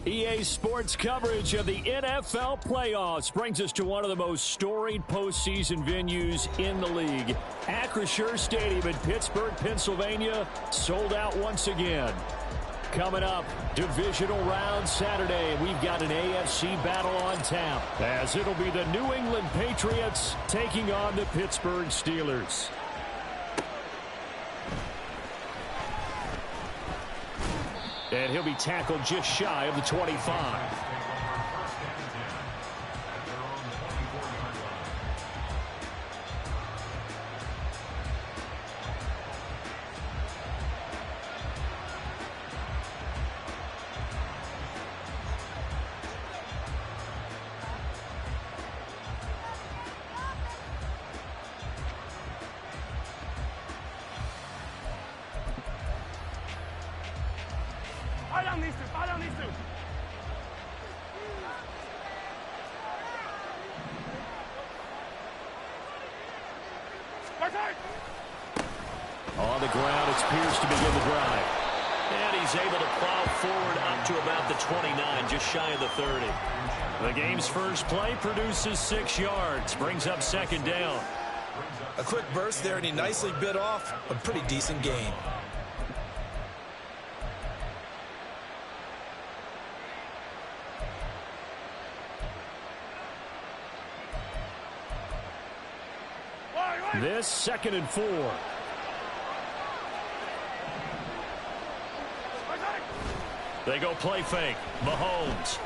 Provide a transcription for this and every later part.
EA Sports coverage of the NFL playoffs brings us to one of the most storied postseason venues in the league. Acrisure Stadium in Pittsburgh, Pennsylvania, sold out once again. Coming up, divisional round Saturday, we've got an AFC battle on tap, as it'll be the New England Patriots taking on the Pittsburgh Steelers. And he'll be tackled just shy of the 25. On the ground, it's Pierce to begin the drive. And he's able to plow forward up to about the 29, just shy of the 30. The game's first play produces 6 yards, brings up second down. A quick burst there, and he nicely bit off a pretty decent gain. This 2nd and 4. They go play fake. Mahomes.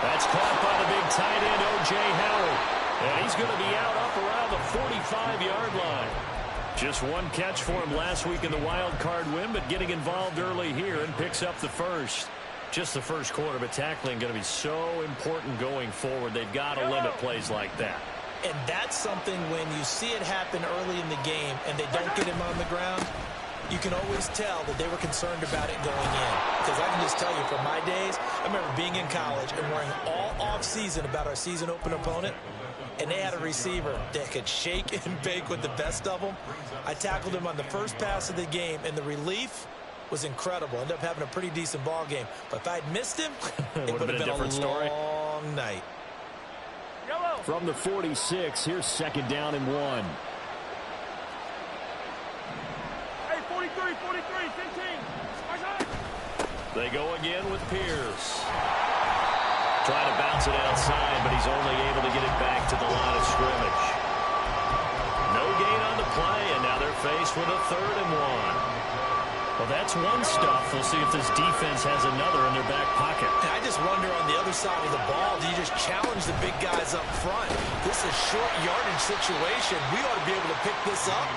That's caught by the big tight end, O.J. Howard. And he's going to be out up around the 45-yard line. Just one catch for him last week in the wild card win, but getting involved early here and picks up the first. Just the first quarter, but tackling going to be so important going forward. They've got to limit plays like that. And that's something when you see it happen early in the game and they don't get him on the ground, you can always tell that they were concerned about it going in. Because I can just tell you from my days, I remember being in college and worrying all off-season about our season open opponent, and they had a receiver that could shake and bake with the best of them. I tackled him on the first pass of the game, and the relief was incredible. Ended up having a pretty decent ball game. But if I'd missed him, it would have been a different story. Long night. From the 46, here's 2nd down and 1. Hey, 43, 15. They go again with Pierce. Trying to bounce it outside, but he's only able to get it back to the line of scrimmage. No gain on the play, and now they're faced with a 3rd and 1. Well, that's one stuff. We'll see if this defense has another in their back pocket. And I just wonder on the other side of the ball, do you just challenge the big guys up front? This is a short yardage situation. We ought to be able to pick this up.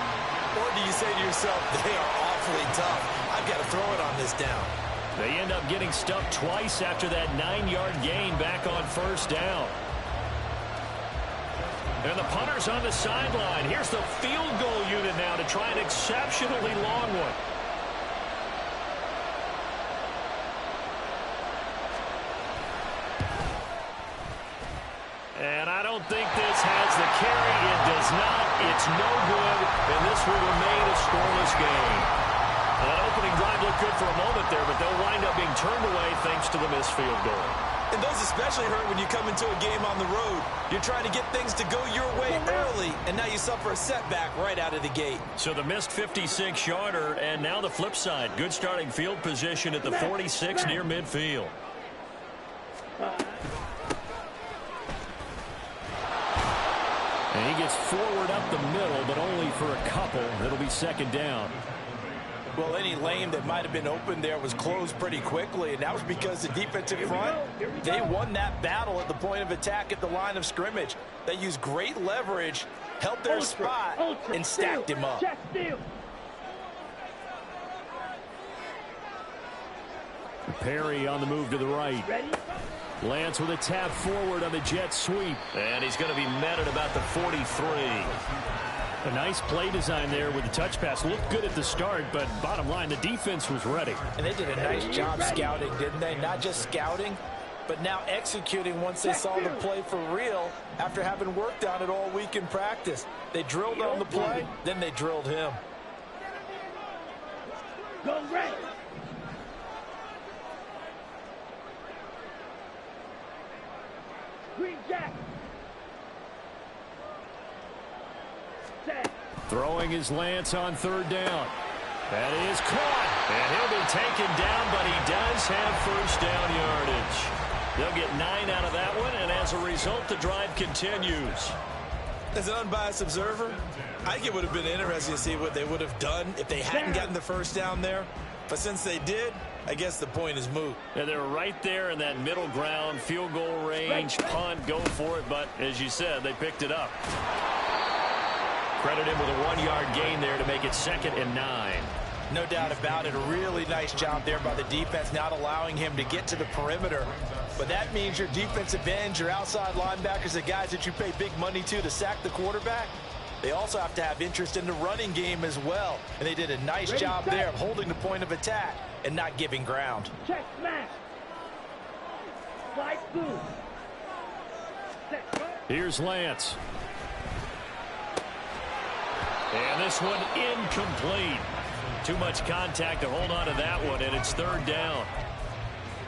Or do you say to yourself, they are awfully tough. I've got to throw it on this down. They end up getting stuffed twice after that 9-yard gain back on 1st down. And the punter's on the sideline. Here's the field goal unit now to try an exceptionally long one. And I don't think this has the carry. It does not. It's no good. And this will remain a scoreless game. That opening drive looked good for a moment there, but they'll wind up being turned away thanks to the missed field goal. And those especially hurt when you come into a game on the road. You're trying to get things to go your way early, and now you suffer a setback right out of the gate. So the missed 56-yarder, and now the flip side. Good starting field position at the 46 near midfield. And he gets forward up the middle, but only for a couple. It'll be 2nd down. Well, any lane that might have been open there was closed pretty quickly, and that was because the defensive front, they won that battle at the point of attack at the line of scrimmage. They used great leverage, held their spot, and stacked him up. Perry on the move to the right. Lance with a tap forward on the jet sweep. And he's going to be met at about the 43. A nice play design there with the touch pass. Looked good at the start, but bottom line, the defense was ready. And they did a nice job scouting, didn't they? Not just scouting, but now executing once they saw the play for real after having worked on it all week in practice. They drilled on the play, then they drilled him. Go, Ray. Jack. Set. Throwing his Lance on third down. That is caught. And he'll be taken down, but he does have first down yardage. They'll get 9 out of that one, and as a result, the drive continues. As an unbiased observer, I think it would have been interesting to see what they would have done if they hadn't gotten the first down there. But since they did, I guess the point is moot. And they're right there in that middle ground, field goal range, punt, go for it. But as you said, they picked it up. Credit him with a 1-yard gain there to make it 2nd and 9. No doubt about it. A really nice job there by the defense, not allowing him to get to the perimeter. But that means your defensive ends, your outside linebackers, the guys that you pay big money to sack the quarterback, they also have to have interest in the running game as well. And they did a nice job there of holding the point of attack and not giving ground. Check smash. Slide through. Set. Here's Lance. And this one incomplete. Too much contact to hold on to that one, and it's 3rd down.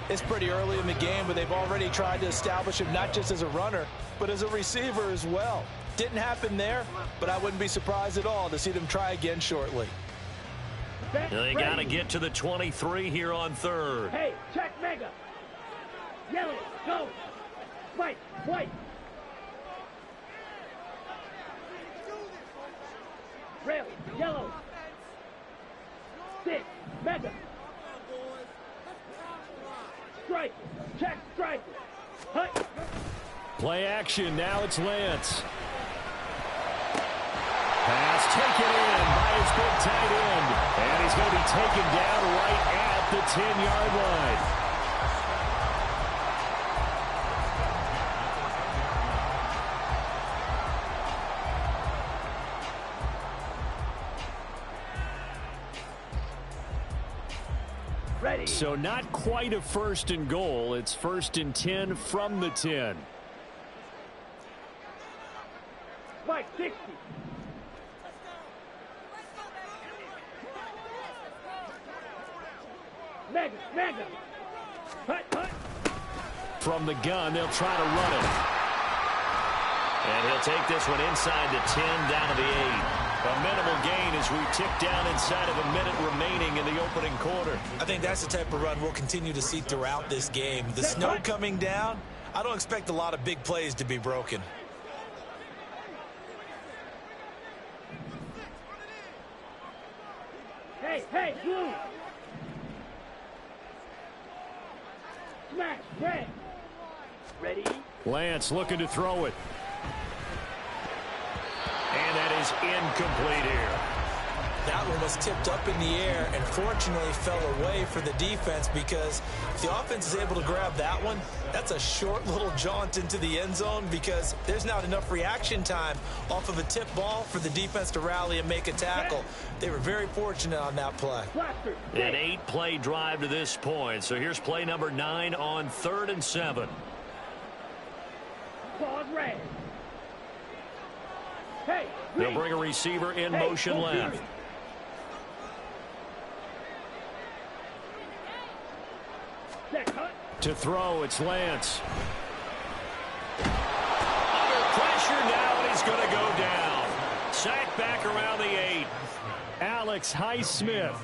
It's pretty early in the game, but they've already tried to establish him not just as a runner, but as a receiver as well. Didn't happen there, but I wouldn't be surprised at all to see them try again shortly. They got to get to the 23 here on 3rd. Hey, check mega. Yellow, go. White, white. Rail, yellow. 6, mega. Strike, check, strike. Hut. Play action, now it's Lance. Pass taken in by his big tight end. And he's going to be taken down right at the 10-yard line. Ready. So not quite a 1st and goal. It's 1st and 10 from the 10. White, 60. Mega, mega. Hut, hut. From the gun, they'll try to run it. And he'll take this one inside the 10, down to the 8. A minimal gain as we tick down inside of a minute remaining in the opening quarter. I think that's the type of run we'll continue to see throughout this game. The snow coming down, I don't expect a lot of big plays to be broken. Hey, hey, blue. Smash, red. Ready. Lance looking to throw it. And that is incomplete here. That one was tipped up in the air and fortunately fell away for the defense, because if the offense is able to grab that one, that's a short little jaunt into the end zone, because there's not enough reaction time off of a tip ball for the defense to rally and make a tackle. They were very fortunate on that play. An 8-play drive to this point. So here's play number 9 on 3rd and 7. Pause red. Hey, They'll bring a receiver in motion left. To throw, it's Lance. Under pressure now, and he's going to go down. Sacked back around the 8. Alex Highsmith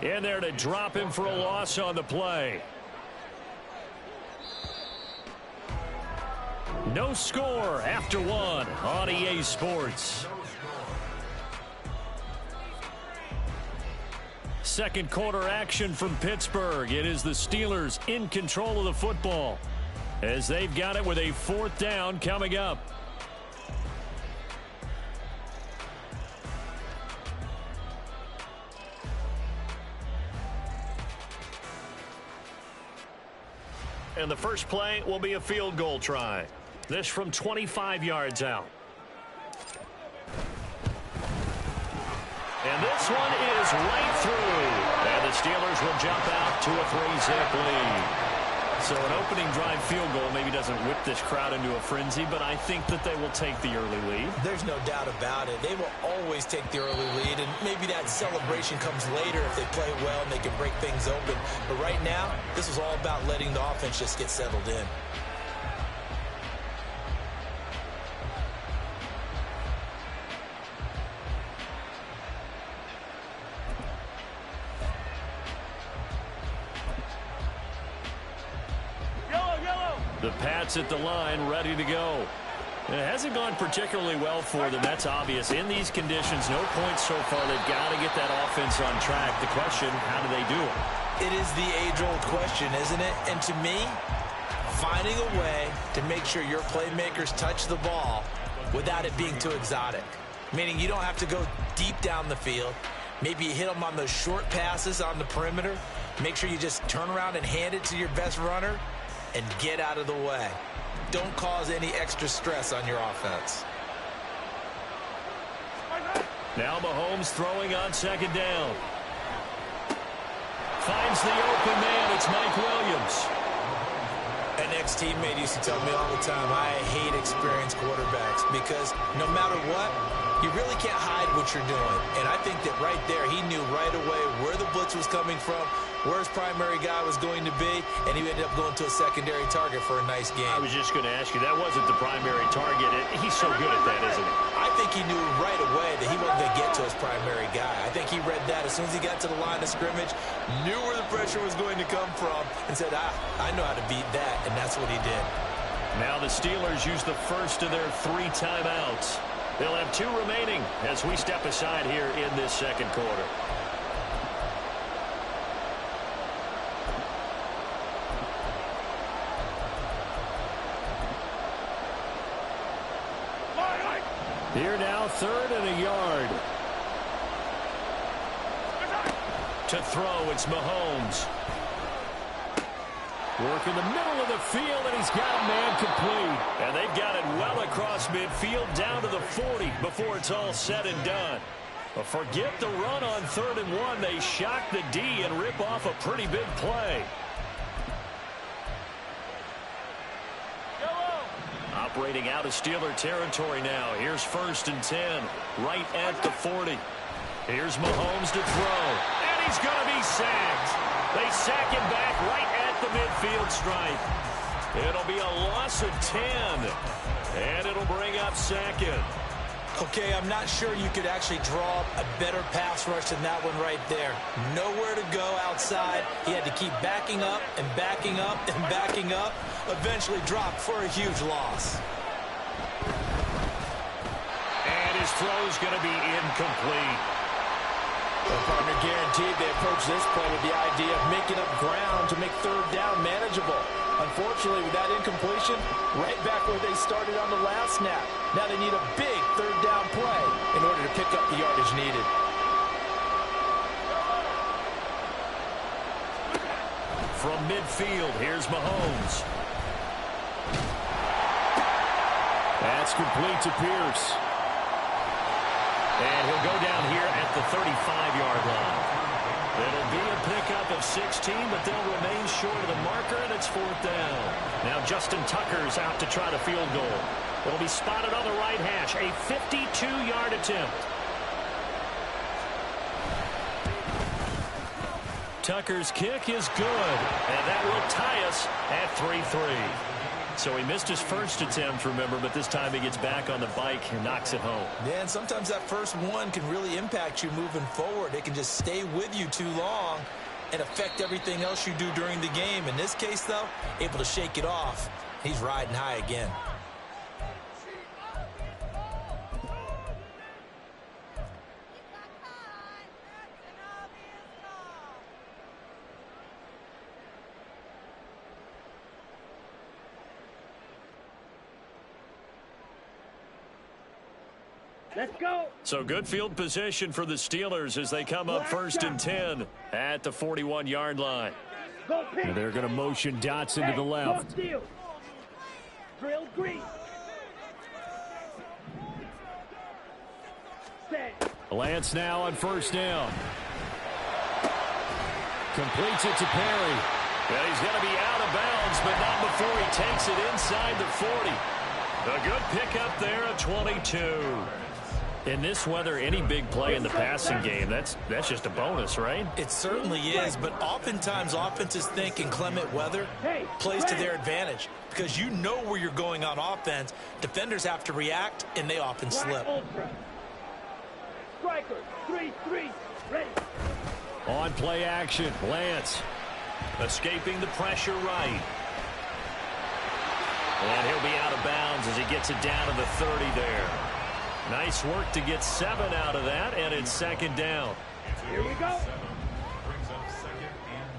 in there to drop him for a loss on the play. No score after 1 on EA Sports. Second quarter action from Pittsburgh. It is the Steelers in control of the football as they've got it with a 4th down coming up. And the first play will be a field goal try. This from 25 yards out. And this one is right through. And the Steelers will jump out to a 3-zip lead. So an opening drive field goal maybe doesn't whip this crowd into a frenzy, but I think that they will take the early lead. There's no doubt about it. They will always take the early lead, and maybe that celebration comes later if they play well and they can break things open. But right now, this is all about letting the offense just get settled in. The Pats at the line, ready to go. It hasn't gone particularly well for them. That's obvious. In these conditions, no points so far. They've got to get that offense on track. The question, how do they do it? It is the age-old question, isn't it? And to me, finding a way to make sure your playmakers touch the ball without it being too exotic. Meaning you don't have to go deep down the field. Maybe you hit them on those short passes on the perimeter. Make sure you just turn around and hand it to your best runner and get out of the way. Don't cause any extra stress on your offense. Now Mahomes throwing on second down. Finds the open man. It's Mike Williams. An ex-teammate used to tell me all the time, I hate experienced quarterbacks because no matter what, you really can't hide what you're doing. And I think that right there, he knew right away where the blitz was coming from, where his primary guy was going to be, and he ended up going to a secondary target for a nice game. I was just going to ask you, that wasn't the primary target. He's so good at that, isn't he? I think he knew right away that he wasn't going to get to his primary guy. I think he read that as soon as he got to the line of scrimmage, knew where the pressure was going to come from, and said, I know how to beat that, and that's what he did. Now the Steelers use the first of their 3 timeouts. They'll have 2 remaining as we step aside here in this second quarter. Here now, 3rd and a yard. To throw, it's Mahomes. Work in the middle of the field, and he's got a man complete. And they've got it well across midfield down to the 40 before it's all said and done. But forget the run on 3rd and 1. They shock the D and rip off a pretty big play. Operating out of Steeler territory now. Here's 1st and 10, right at the 40. Here's Mahomes to throw, and he's going to be sacked. They sack him back right at the midfield stripe. It'll be a loss of 10, and it'll bring up 2nd. Okay, I'm not sure you could actually draw a better pass rush than that one right there. Nowhere to go outside. He had to keep backing up and backing up and backing up. Eventually dropped for a huge loss. And his throw's going to be incomplete. Well, partner, guaranteed they approach this play with the idea of making up ground to make 3rd down manageable. Unfortunately, with that incompletion, right back where they started on the last snap. Now they need a big 3rd down play in order to pick up the yardage needed. From midfield, here's Mahomes. That's complete to Pierce. And he'll go down here at the 35-yard line. It'll be a pickup of 16, but they'll remain short of the marker, and it's 4th down. Now Justin Tucker's out to try the field goal. It'll be spotted on the right hash, a 52-yard attempt. Tucker's kick is good, and that will tie us at 3-3. So he missed his first attempt, remember, but this time he gets back on the bike and knocks it home. Yeah, and sometimes that first one can really impact you moving forward. It can just stay with you too long and affect everything else you do during the game. In this case, though, able to shake it off. He's riding high again. Let's go. So good field position for the Steelers as they come up 1st and 10 at the 41-yard line. Go pick. And they're going to motion Dotson to the left. Steal. Drill green. Set. Lance now on 1st down. Completes it to Perry. Well, he's going to be out of bounds, but not before he takes it inside the 40. A good pickup there at 22. In this weather, any big play in the passing game, that's just a bonus, right? It certainly is, but oftentimes offenses think inclement weather plays to their advantage because you know where you're going on offense. Defenders have to react, and they often slip. Striker, 3-3, ready. On play action, Lance escaping the pressure right. And he'll be out of bounds as he gets it down to the 30 there. Nice work to get 7 out of that, and it's second down. Here we go. Brings up second and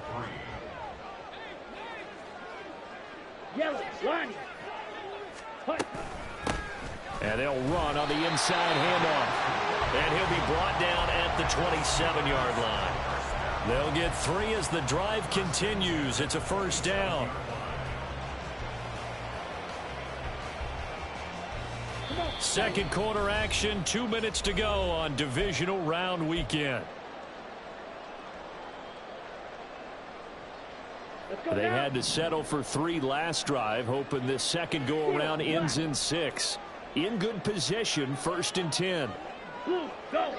3. Yellow, line. Punt. And they'll run on the inside handoff. And he'll be brought down at the 27-yard line. They'll get 3 as the drive continues. It's a first down. Second quarter action, 2 minutes to go on divisional round weekend. They had to settle for 3 last drive, hoping this second go-around ends in 6. In good position, 1st and 10. Blue, go.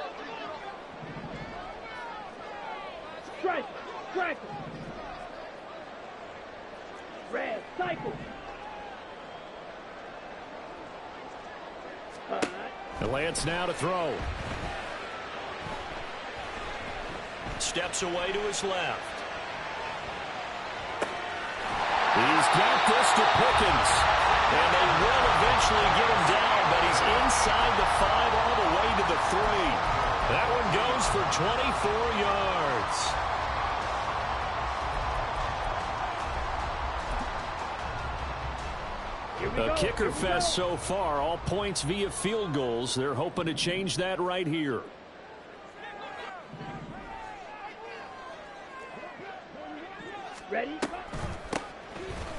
Strike, strike. Red, cycle. Lance now to throw. Steps away to his left. He's got this to Pickens. And they will eventually get him down, but he's inside the 5 all the way to the 3. That one goes for 24 yards. A kicker fest so far, all points via field goals. They're hoping to change that right here. Ready?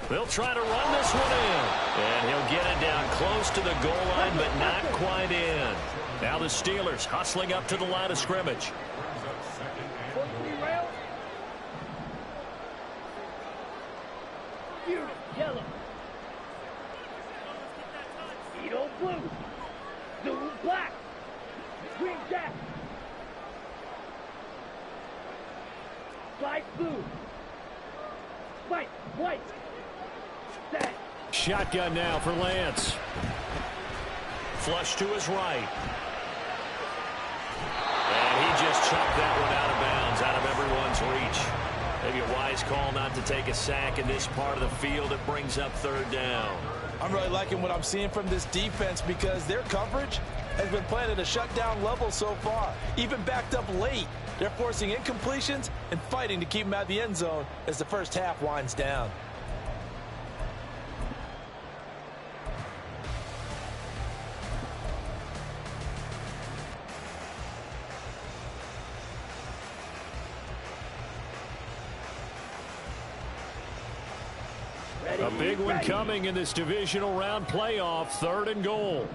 They'll try to run this one in. And he'll get it down close to the goal line, but not quite in. Now the Steelers hustling up to the line of scrimmage. Yellow. Edo blue. Zulu black. Green jack. Light blue. White, white. Set. Shotgun now for Lance. Flush to his right. And he just chucked that one out of bounds, out of everyone's reach. Maybe a wise call not to take a sack in this part of the field. It brings up 3rd down. I'm really liking what I'm seeing from this defense because their coverage has been playing at a shutdown level so far. Even backed up late. They're forcing incompletions and fighting to keep them out of the end zone as the first half winds down. A big one coming in this divisional round playoff. 3rd and goal.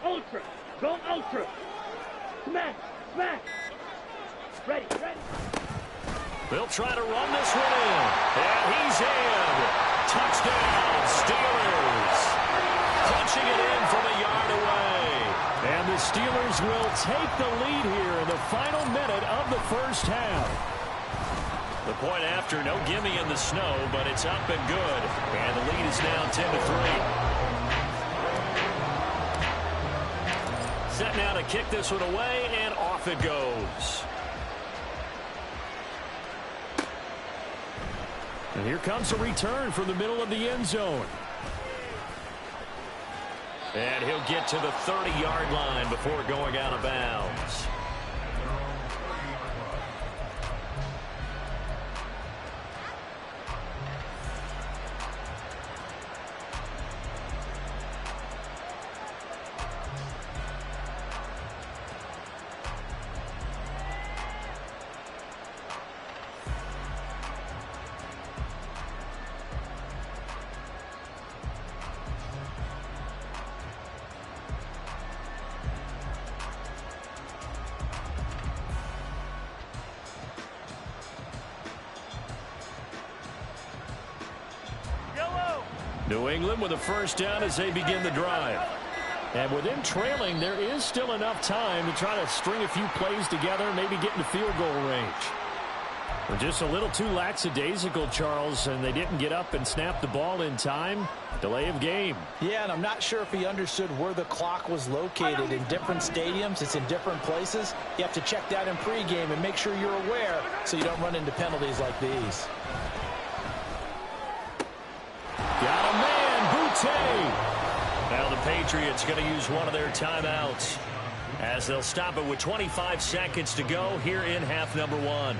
Ultra. Go ultra. Smash. Smash. Ready. Ready. They'll try to run this one in. And he's in. Touchdown, Steelers. Punching it in from a yard away. And the Steelers will take the lead here in the final minute of the first half. The point after, no gimme in the snow, but it's up and good. And the lead is now 10-3. Set now to kick this one away, and off it goes. And here comes a return from the middle of the end zone. And he'll get to the 30-yard line before going out of bounds. New England with a first down as they begin the drive. And with them trailing, there is still enough time to try to string a few plays together, maybe get into field goal range. We're just a little too lackadaisical, Charles, and they didn't get up and snap the ball in time. Delay of game. Yeah, and I'm not sure if he understood where the clock was located. In different stadiums, it's in different places. You have to check that in pregame and make sure you're aware so you don't run into penalties like these. Got a man. Now the Patriots going to use one of their timeouts as they'll stop it with 25 seconds to go here in half number one.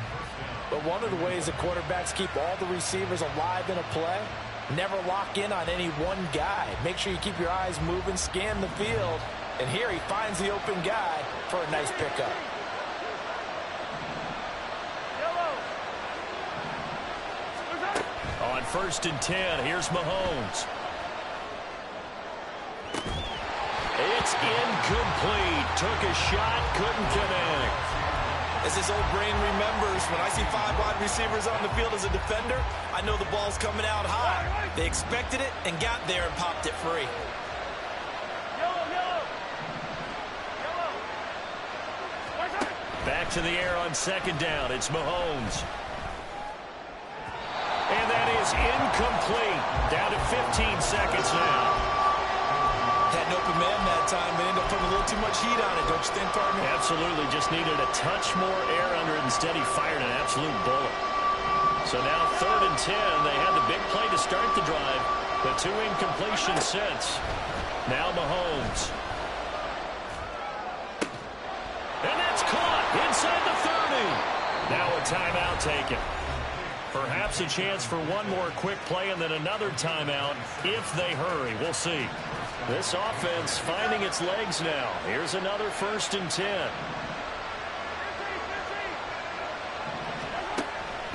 But one of the ways that quarterbacks keep all the receivers alive in a play, never lock in on any one guy. Make sure you keep your eyes moving, scan the field. And here he finds the open guy for a nice pickup. On 1st and 10, here's Mahomes. It's incomplete. Took a shot, couldn't connect. As his old brain remembers, when I see 5 wide receivers on the field as a defender, I know the ball's coming out high. They expected it and got there and popped it free. Back to the air on 2nd down. It's Mahomes. And that is incomplete. Down to 15 seconds now. Had an open man that time, but ended up putting a little too much heat on it, don't you think, partner? Absolutely. Just needed a touch more air under it. Instead, he fired an absolute bullet. So now 3rd and 10. They had the big play to start the drive, but 2 incompletions since. Now Mahomes. And that's caught inside the 30. Now a timeout taken. Perhaps a chance for one more quick play and then another timeout if they hurry. We'll see. This offense finding its legs now. Here's another 1st and 10.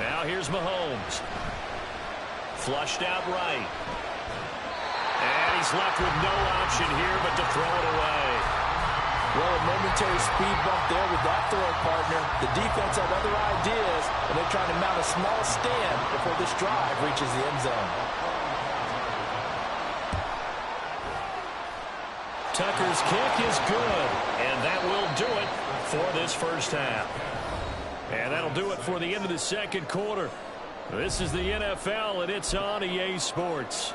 Now here's Mahomes. Flushed out right. And he's left with no option here but to throw it away. Well, a momentary speed bump there with that throw, partner. The defense had other ideas, and they're trying to mount a small stand before this drive reaches the end zone. Tucker's kick is good, and that will do it for this first half. And that'll do it for the end of the second quarter. This is the NFL, and it's on EA Sports.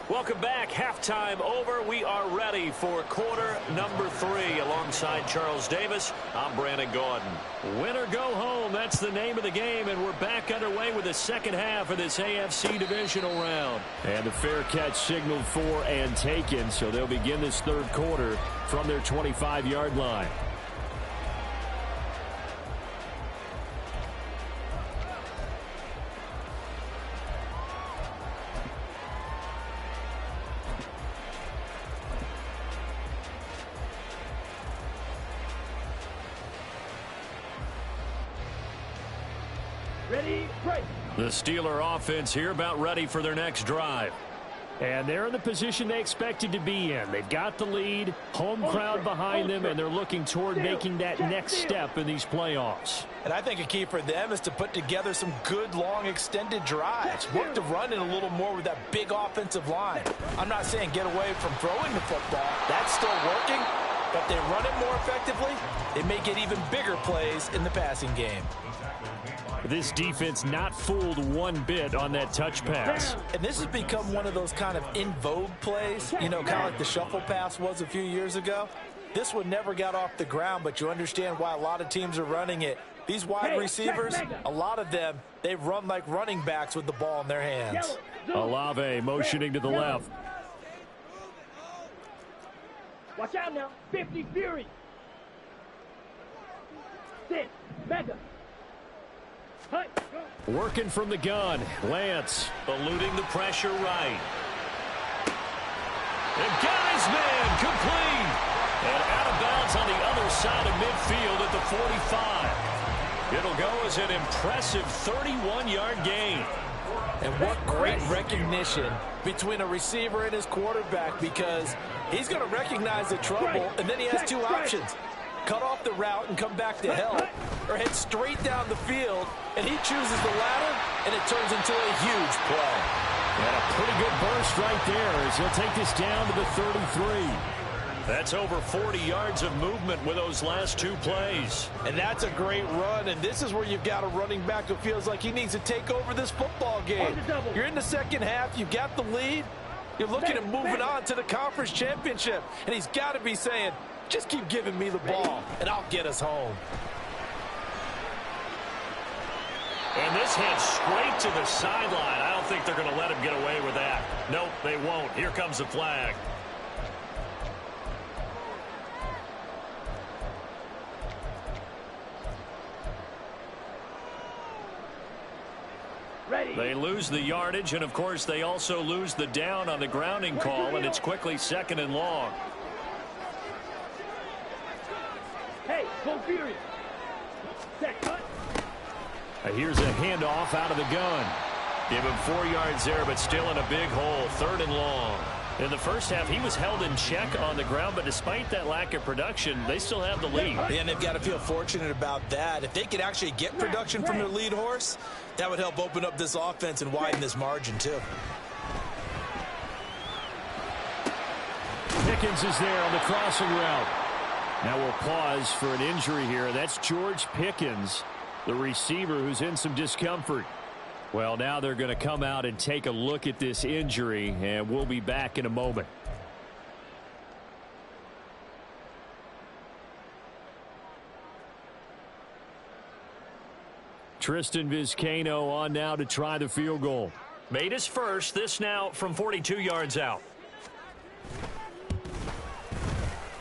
Welcome back. Halftime over. We are ready for quarter number 3. Alongside Charles Davis, I'm Brandon Gaudin. Win or go home, that's the name of the game, and we're back underway with the second half of this AFC divisional round. And the fair catch signaled for and taken, so they'll begin this third quarter from their 25-yard line. Ready, break. The Steeler offense here about ready for their next drive. And they're in the position they expected to be in. They've got the lead, home crowd behind them, and they're looking toward making that next step in these playoffs. And I think a key for them is to put together some good, long, extended drives. Work to run it a little more with that big offensive line. I'm not saying get away from throwing the football. That's still working. But if they run it more effectively, they may get even bigger plays in the passing game. This defense not fooled one bit on that touch pass. And this has become one of those kind of in vogue plays, you know, kind of like the shuffle pass was a few years ago. This one never got off the ground, but you understand why a lot of teams are running it. These wide receivers, a lot of them, they run like running backs with the ball in their hands. Olave motioning to the left. Watch out now. 50 Fury. Sit. Back up. Working from the gun. Lance. Eluding the pressure right. And got his man complete. And out of bounds on the other side of midfield at the 45. It'll go as an impressive 31-yard gain. And what great recognition between a receiver and his quarterback, because he's going to recognize the trouble, and then he has 2 options. Cut off the route and come back to help, or head straight down the field, and he chooses the latter, and it turns into a huge play. And a pretty good burst right there as he'll take this down to the 33. That's over 40 yards of movement with those last 2 plays. And that's a great run, and this is where you've got a running back who feels like he needs to take over this football game. You're in the second half, you got the lead, you're looking at moving on to the conference championship, and he's got to be saying, Just keep giving me the ball, and I'll get us home. And this hit straight to the sideline. I don't think they're going to let him get away with that. Nope, they won't. Here comes the flag. Ready. They lose the yardage, and, of course, they also lose the down on the grounding call, and it's quickly 2nd and long. Hey, go Furious. Set, cut. Here's a handoff out of the gun. Give him 4 yards there, but still in a big hole. 3rd and long. In the first half, he was held in check on the ground, but despite that lack of production, they still have the lead. And they've got to feel fortunate about that. If they could actually get production from their lead horse, that would help open up this offense and widen this margin, too. Pickens is there on the crossing route. Now we'll pause for an injury here. That's George Pickens, the receiver who's in some discomfort. Well, now they're going to come out and take a look at this injury, and we'll be back in a moment. Tristan Vizcaino on now to try the field goal. Made his first. This now from 42 yards out.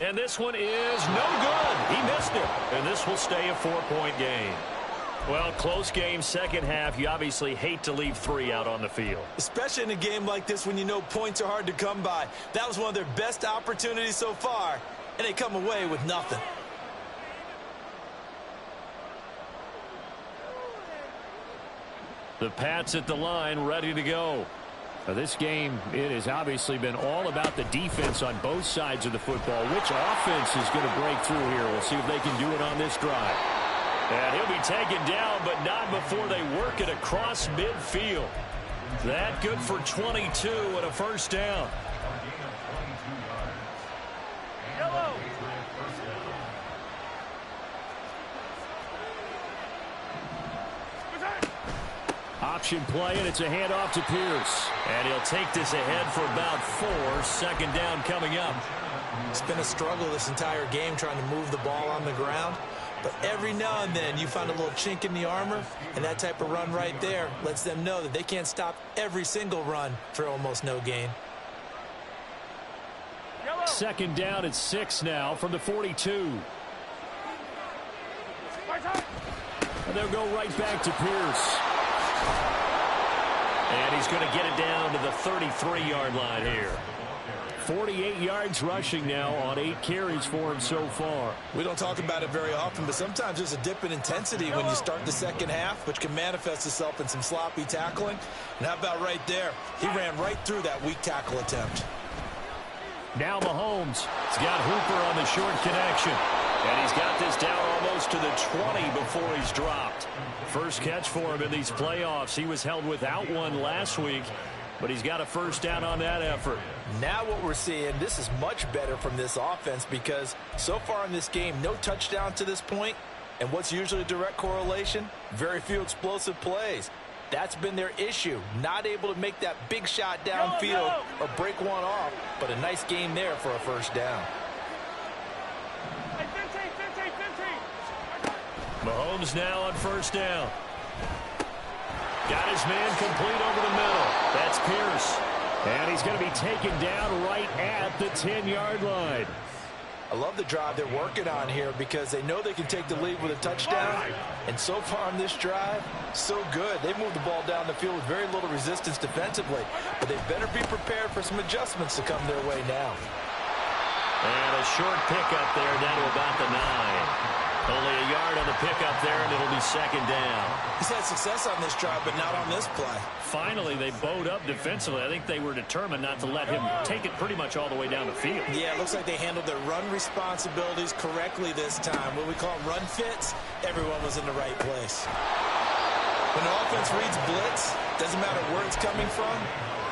And this one is no good. He missed it. And this will stay a 4-point game. Well, close game, second half. You obviously hate to leave 3 out on the field. Especially in a game like this when you know points are hard to come by. That was one of their best opportunities so far, and they come away with nothing. The Pats at the line, ready to go. Now this game, it has obviously been all about the defense on both sides of the football. Which offense is going to break through here? We'll see if they can do it on this drive. And he'll be taken down, but not before they work it across midfield. That good for 22 and a first down. Yellow. Option play, and it's a handoff to Pierce. And he'll take this ahead for about 4. 2nd down coming up. It's been a struggle this entire game trying to move the ball on the ground. But every now and then you find a little chink in the armor, and that type of run right there lets them know that they can't stop every single run for almost no gain. 2nd down at 6 now from the 42. And they'll go right back to Pierce. And he's going to get it down to the 33-yard line here. 48 yards rushing now on 8 carries for him so far. We don't talk about it very often, but sometimes there's a dip in intensity when you start the second half, which can manifest itself in some sloppy tackling. And how about right there? He ran right through that weak tackle attempt. Now Mahomes. He's got Hooper on the short connection. And he's got this down almost to the 20 before he's dropped. First catch for him in these playoffs. He was held without one last week, but he's got a first down on that effort. Now what we're seeing, this is much better from this offense because so far in this game, no touchdown to this point. And what's usually a direct correlation? Very few explosive plays. That's been their issue. Not able to make that big shot downfield or break one off, but a nice game there for a first down. Mahomes now on first down. Got his man complete over the middle. That's Pierce. And he's going to be taken down right at the 10-yard line. I love the drive they're working on here because they know they can take the lead with a touchdown. And so far on this drive, so good. They've moved the ball down the field with very little resistance defensively. But they better be prepared for some adjustments to come their way now. And a short pickup there down to about the 9. Only a yard on the pickup there, and it'll be second down. He's had success on this drive, but not on this play. Finally, they bowed up defensively. I think they were determined not to let him take it pretty much all the way down the field. Yeah, it looks like they handled their run responsibilities correctly this time. What we call run fits, everyone was in the right place. When the offense reads blitz, doesn't matter where it's coming from,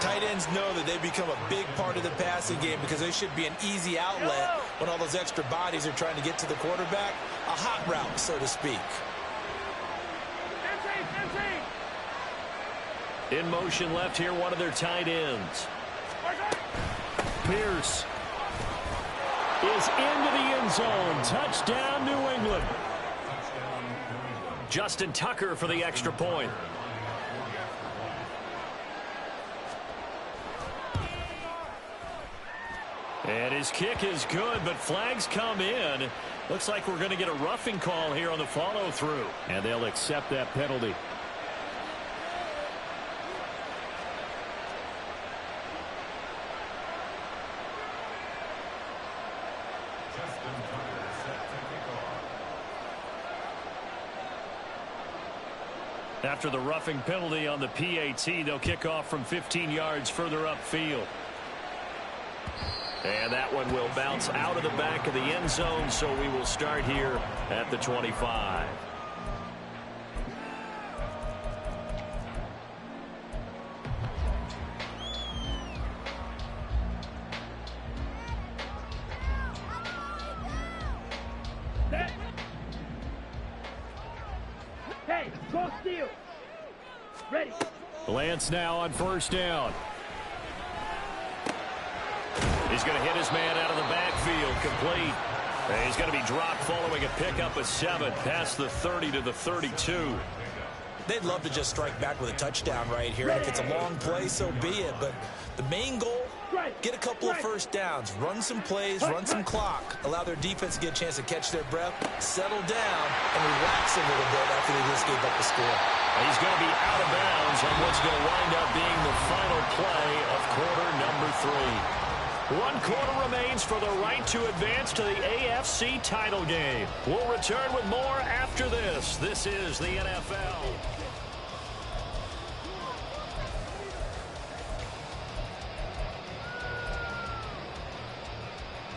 tight ends know that they become a big part of the passing game because they should be an easy outlet when all those extra bodies are trying to get to the quarterback. A hot route, so to speak. In motion left here, one of their tight ends. Pierce. is into the end zone. Touchdown, New England. Justin Tucker for the extra point. And his kick is good, but flags come in. Looks like we're going to get a roughing call here on the follow-through. And they'll accept that penalty. After the roughing penalty on the PAT, they'll kick off from 15 yards further upfield. And that one will bounce out of the back of the end zone, so we will start here at the 25. Hey, go steal. Ready. Lance now on first down. He's going to hit his man out of the backfield, complete. And he's going to be dropped following a pickup of 7 past the 30 to the 32. They'd love to just strike back with a touchdown right here. If it's a long play, so be it. But the main goal, get a couple of first downs, run some plays, run some clock, allow their defense to get a chance to catch their breath, settle down, and relax a little bit after they just gave up the score. He's going to be out of bounds on what's going to wind up being the final play of quarter number 3. 1 quarter remains for the right to advance to the AFC title game. We'll return with more after this. This is the NFL.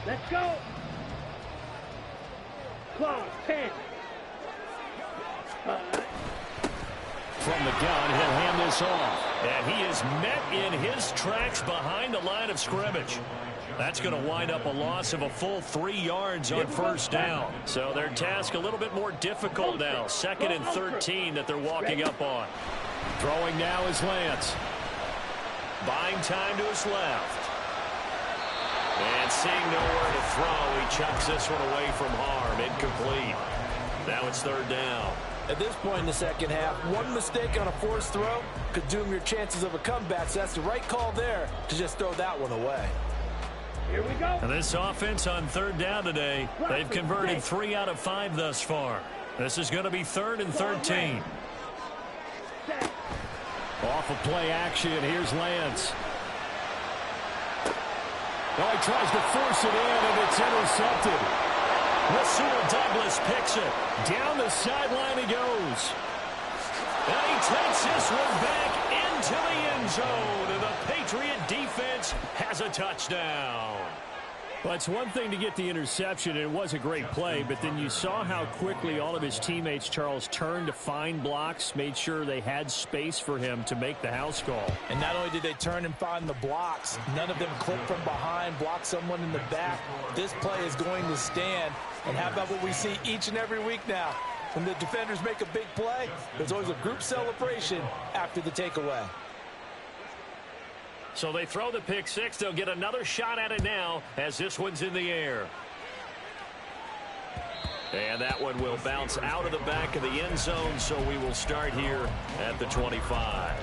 Let's go. Clock, 10. From the gun, he'll hand this off. And he is met in his tracks behind the line of scrimmage. That's going to wind up a loss of a full 3 yards on first down. So their task a little bit more difficult now. 2nd and 13 that they're walking up on. Throwing now is Lance. Buying time to his left. And seeing nowhere to throw, he chucks this one away from harm. Incomplete. Now it's 3rd down. At this point in the second half, one mistake on a forced throw could doom your chances of a comeback. So that's the right call there to just throw that one away. Here we go. And this offense on 3rd down today, they've converted 3 out of 5 thus far. This is going to be 3rd and 13. Off of play action, here's Lance. Oh, he tries to force it in, and it's intercepted. Rasul Douglas picks it. Down the sideline he goes. And he takes this one back into the end zone. And the Patriot defense has a touchdown. Well, it's one thing to get the interception, and it was a great play, but then you saw how quickly all of his teammates, Charles, turned to find blocks, made sure they had space for him to make the house call. And not only did they turn and find the blocks, none of them clipped from behind, blocked someone in the back. This play is going to stand. And how about what we see each and every week now? When the defenders make a big play, there's always a group celebration after the takeaway. So they throw the pick 6. They'll get another shot at it now as this one's in the air. And that one will bounce out of the back of the end zone, so we will start here at the 25.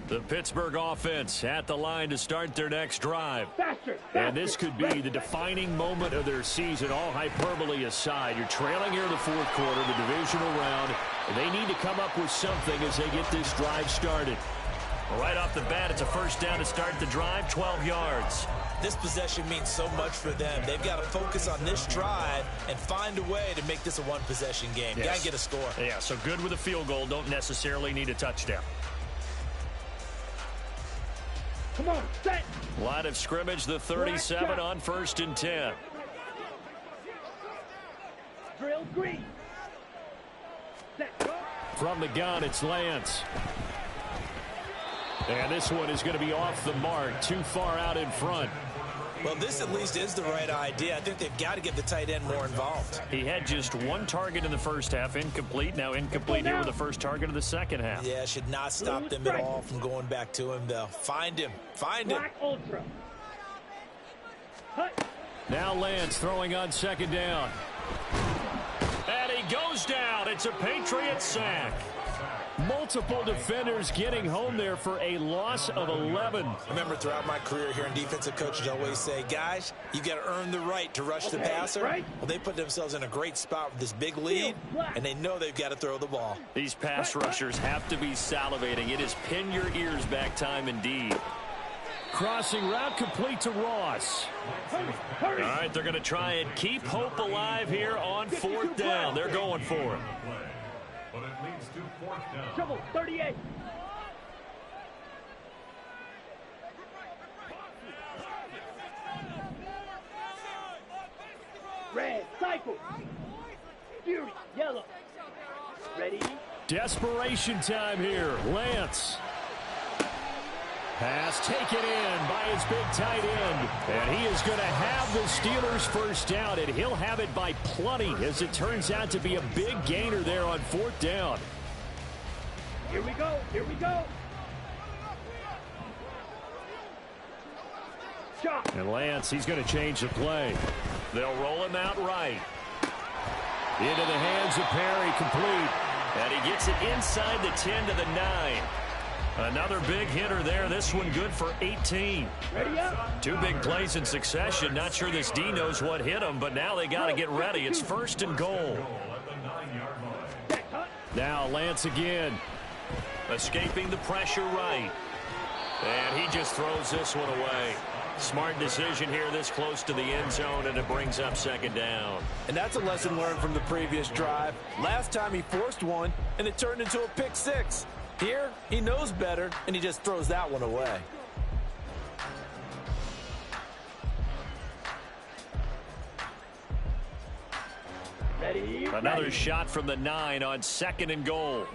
The Pittsburgh offense at the line to start their next drive. Faster. And this could be the defining moment of their season, all hyperbole aside. You're trailing here in the 4th quarter, the divisional round. They need to come up with something as they get this drive started. Right off the bat, it's a first down to start the drive, 12 yards. This possession means so much for them. They've got to focus on this drive and find a way to make this a one-possession game. Yes. Got to get a score. Yeah, so good with a field goal. Don't necessarily need a touchdown. Come on, set. Line of scrimmage, the 37 on 1st and 10. Drill green. Set, go. From the gun, it's Lance. And this one is going to be off the mark, too far out in front. Well, this at least is the right idea. I think they've got to get the tight end more involved. He had just one target in the first half, incomplete. Now incomplete here with the first target of the second half. Yeah, should not stop them at all from going back to him, though. Find him. Find him. Black Ultra. Hut. Now Lance throwing on second down. And he goes down. It's a Patriot sack. Multiple defenders getting home there for a loss of 11. I remember throughout my career hearing defensive coaches always say, guys, you got to earn the right to rush the passer. Right. Well, they put themselves in a great spot with this big lead, and they know they've got to throw the ball. These pass rushers have to be salivating. It is pin your ears back time indeed. Crossing route complete to Ross. All right, they're going to try and keep hope alive here on fourth down. They're going for it. But it leads to fourth down. Trouble 38. Red, cycle. Fury, yellow. Ready? Desperation time here. Lance. Pass taken in by his big tight end. And he is going to have the Steelers first down, and he'll have it by plenty as it turns out to be a big gainer there on fourth down. Here we go. Here we go. Shot. And Lance, he's going to change the play. They'll roll him out right. Into the hands of Perry, complete. And he gets it inside the 10 to the 9. Another big hitter there. This one good for 18. Ready up. Two big plays in succession. Not sure this D knows what hit him, but now they got to get ready. It's first and goal. Now Lance again. Escaping the pressure right. And he just throws this one away. Smart decision here this close to the end zone, and it brings up second down. And that's a lesson learned from the previous drive. Last time he forced one, and it turned into a pick six. Here, he knows better, and he just throws that one away. Ready. Another ready. shot from the 9 on second and goal.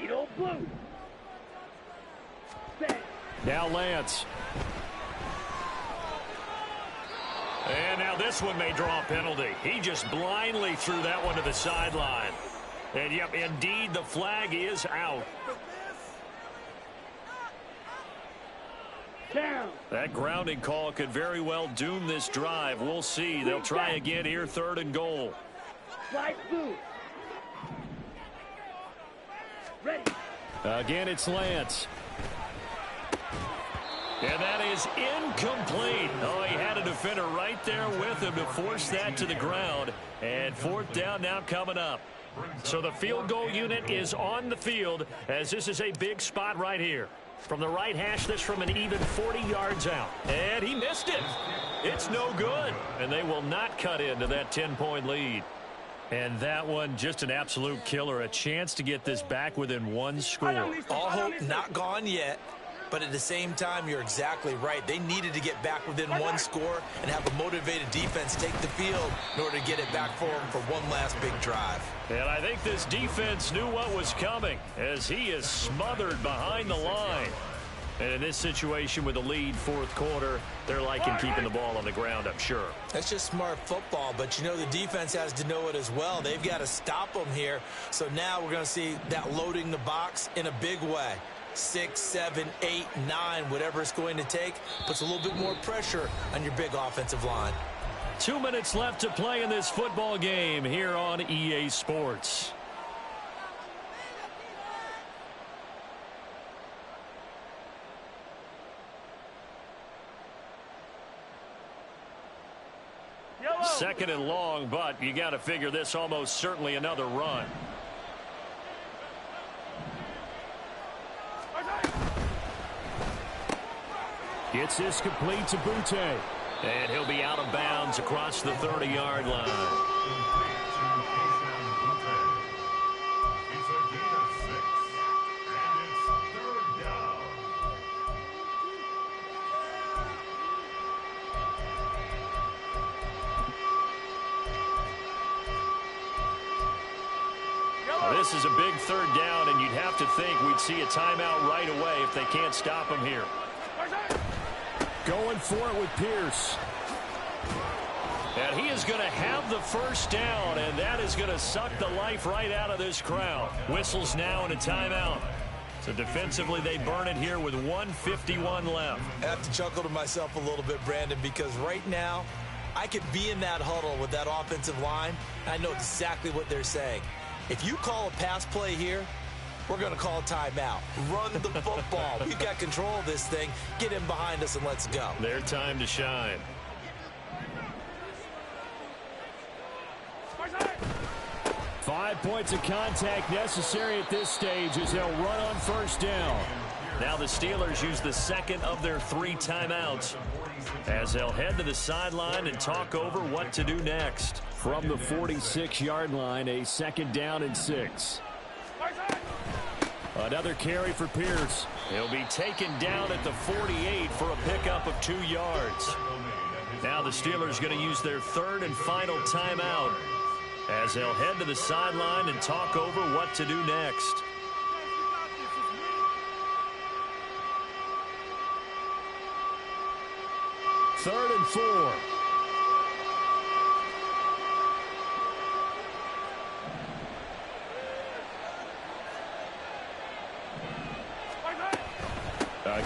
Needle blue. Set. Now Lance. And now this one may draw a penalty. He just blindly threw that one to the sideline. And, yep, indeed, the flag is out. Down. That grounding call could very well doom this drive. We'll see. They'll try again here, third and goal. Flag blue. Ready. Again, it's Lance. And that is incomplete. Oh, he had a defender right there with him to force that to the ground. And fourth down now coming up. So the field goal unit is on the field as this is a big spot right here. From the right hash, this from an even 40 yards out. And he missed it. It's no good. And they will not cut into that 10-point lead. And that one, just an absolute killer. A chance to get this back within one score. All hope not gone yet. But at the same time, you're exactly right. They needed to get back within one score and have a motivated defense take the field in order to get it back for them for one last big drive. And I think this defense knew what was coming as he is smothered behind the line. And in this situation with the lead fourth quarter, they're liking keeping the ball on the ground, I'm sure. That's just smart football, but you know the defense has to know it as well. They've got to stop them here. So now we're going to see that loading the box in a big way. 6, 7, 8, 9, whatever it's going to take, puts a little bit more pressure on your big offensive line. 2 minutes left to play in this football game here on EA Sports. Second and long, but you got to figure this almost certainly another run. Gets this complete to Butte. And he'll be out of bounds across the 30-yard line. It's a gain of 6, and it's third down. This is a big third down, and you'd have to think we'd see a timeout right away if they can't stop him here. Going for it with Pierce. And he is going to have the first down, and that is going to suck the life right out of this crowd. Whistles now and a timeout. So defensively, they burn it here with 1:51 left. I have to chuckle to myself a little bit, Brandon, because right now, I could be in that huddle with that offensive line. I know exactly what they're saying. If you call a pass play here, we're going to call a timeout. Run the football. We've got control of this thing. Get in behind us and let's go. Their time to shine. Five points of contact necessary at this stage as they'll run on first down. Now the Steelers use the second of their 3 timeouts as they'll head to the sideline and talk over what to do next. From the 46-yard line, a 2nd down and 6. Another carry for Pierce. He'll be taken down at the 48 for a pickup of 2 yards. Now the Steelers going to use their 3rd and final timeout as they'll head to the sideline and talk over what to do next. Third and 4.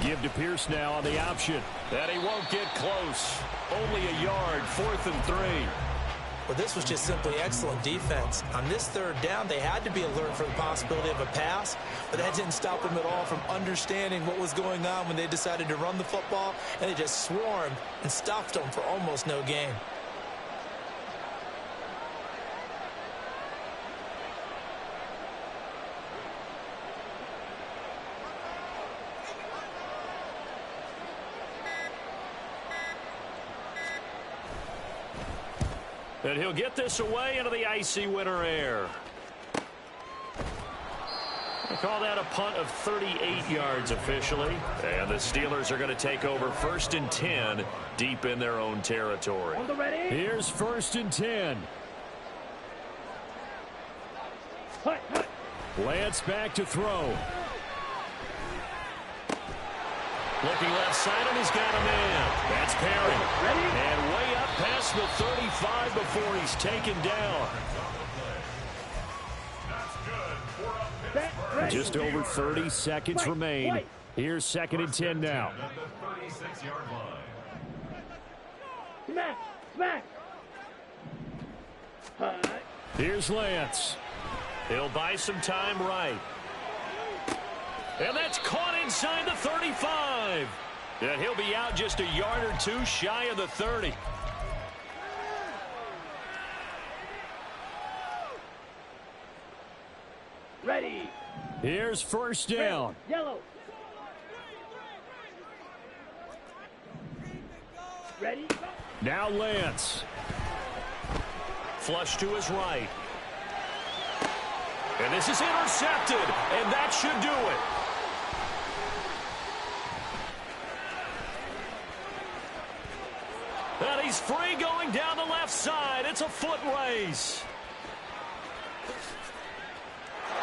Give to Pierce now on the option. That he won't get close. Only a yard, 4th and 3. Well, this was just simply excellent defense. On this 3rd down, they had to be alert for the possibility of a pass, but that didn't stop them at all from understanding what was going on when they decided to run the football, and they just swarmed and stopped them for almost no gain. And he'll get this away into the icy winter air. I call that a punt of 38 yards officially. And the Steelers are going to take over 1st and 10 deep in their own territory. Here's 1st and 10. Lance back to throw. Looking left side, and he's got a man. That's Perry. And way up past the 35 before he's taken down. Just over 30 seconds remain. Here's 2nd and 10 now. Smack. Here's Lance. He'll buy some time right. And that's caught inside the 35. And he'll be out just a yard or 2 shy of the 30. Ready. Here's 1st down. Yellow. Ready. Now Lance. Flush to his right. And this is intercepted. And that should do it. And he's free going down the left side. It's a foot race.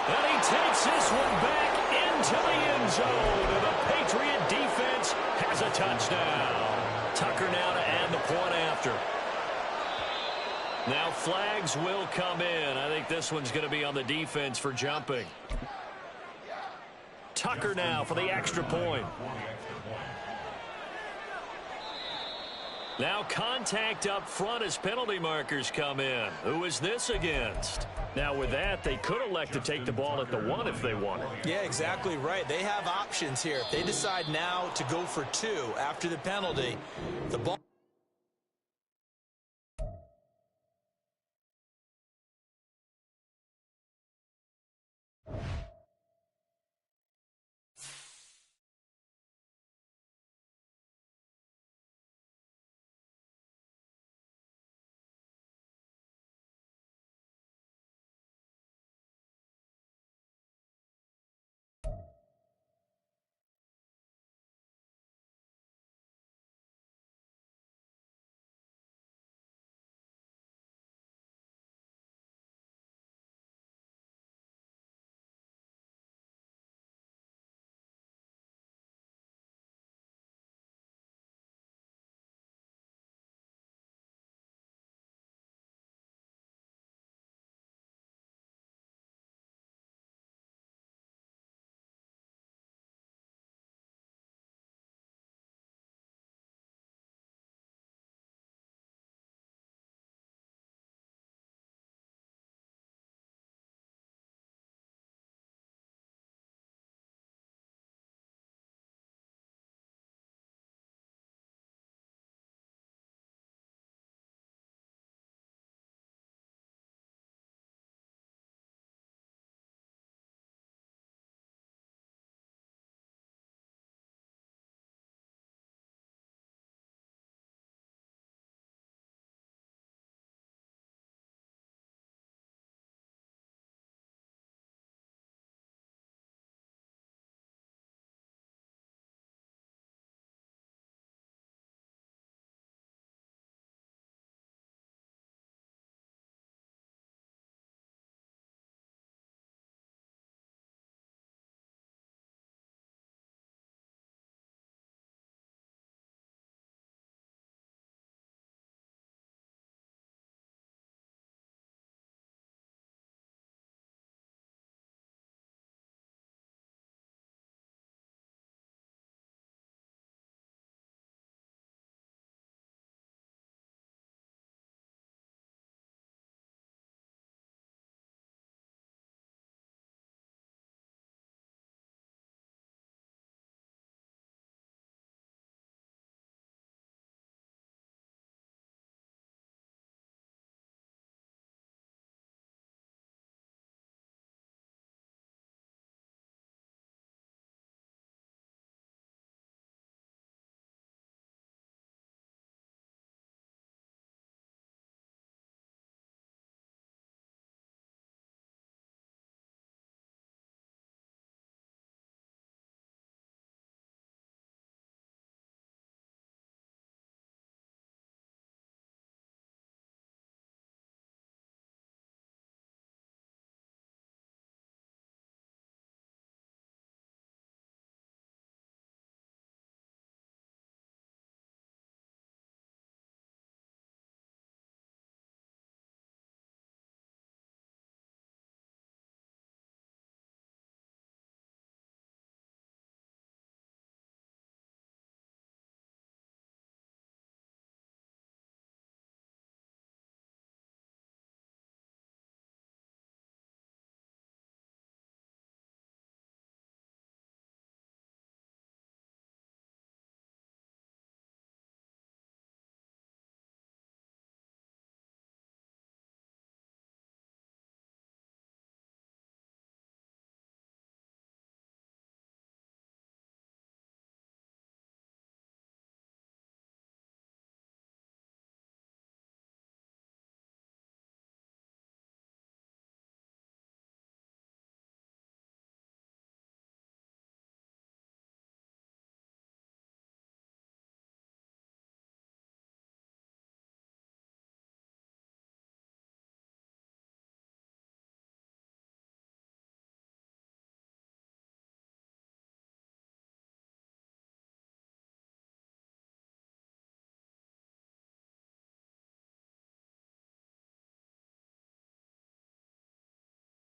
And he takes this one back into the end zone. And the Patriot defense has a touchdown. Tucker now to add the point after. Now flags will come in. I think this one's going to be on the defense for jumping. Tucker now for the extra point. Now contact up front as penalty markers come in. Who is this against? Now with that, they could elect to take the ball at the 1 if they wanted. Yeah, exactly right. They have options here. If they decide now to go for 2 after the penalty, the ball